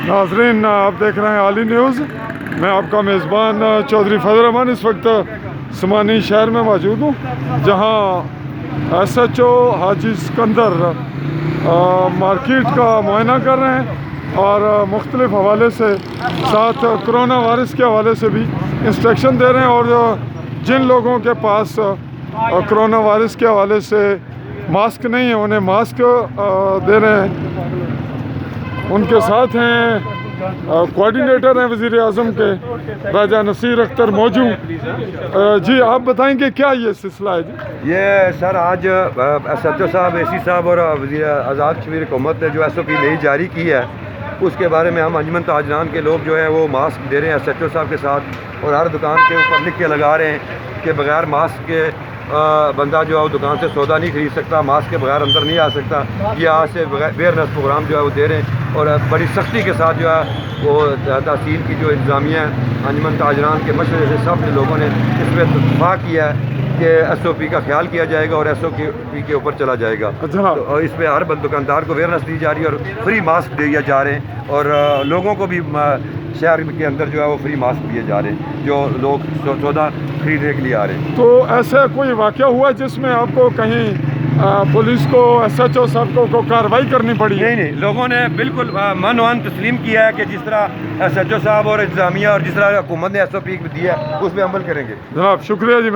ناظرین، آپ دیکھ رہے ہیں عالی نیوز. میں آپ کا میزبان چودھری فضل الرحمان اس وقت سمانی شہر میں موجود ہوں، جہاں ایس ایچ او حاجی سکندر مارکیٹ کا معائنہ کر رہے ہیں اور مختلف حوالے سے ساتھ کرونا وائرس کے حوالے سے بھی انسٹرکشن دے رہے ہیں. اور جن لوگوں کے پاس کرونا وائرس کے حوالے سے ماسک نہیں ہے انہیں ماسک دے رہے ہیں. ان کے ساتھ ہیں کوارڈینیٹر ہیں وزیر اعظم کے راجہ نصیر اختر موجو. جی آپ بتائیں گے کیا یہ سلسلہ ہے؟ جی یہ سر آج ایس ایچ او صاحب، اے سی صاحب اور وزیر آزاد کشمیر حکومت نے جو ایس او پی نئی جاری کی ہے اس کے بارے میں ہم انجمن تاجران کے لوگ جو ہے وہ ماسک دے رہے ہیں ایس ایچ او صاحب کے ساتھ، اور ہر دکان کے اوپر لکھ کے لگا رہے ہیں کہ بغیر ماسک کے بندہ جو ہے وہ دکان سے سودا نہیں خرید سکتا، ماسک کے بغیر اندر نہیں آ سکتا. یہ آج سے اویئرنیس پروگرام جو ہے وہ دے رہے ہیں، اور بڑی سختی کے ساتھ جو ہے وہ تحصیل کی جو انتظامیہ ہے انجمن تاجران کے مشورے سے سب لوگوں نے اس پہ اتفاق کیا ہے کہ ایس او پی کا خیال کیا جائے گا اور ایس او پی کے اوپر چلا جائے گا. تو اس پہ ہر دکاندار کو اویئرنیس دی جا رہی ہے اور فری ماسک دیے جا رہے ہیں، اور لوگوں کو بھی شہر کے اندر جو ہے وہ فری ماسک دیے جا رہے ہیں جو لوگ سودا خریدنے کے لیے آ رہے ہیں. تو ایسا کوئی واقعہ ہوا جس میں آپ کو کہیں پولیس کو ایس ایچ او صاحب کو کارروائی کرنی پڑی؟ نہیں، لوگوں نے بالکل من وان تسلیم کیا ہے کہ جس طرح ایس ایچ او صاحب اور انتظامیہ اور جس طرح حکومت نے ایس او پی دیا ہے اس پہ عمل کریں گے. جناب شکریہ جی.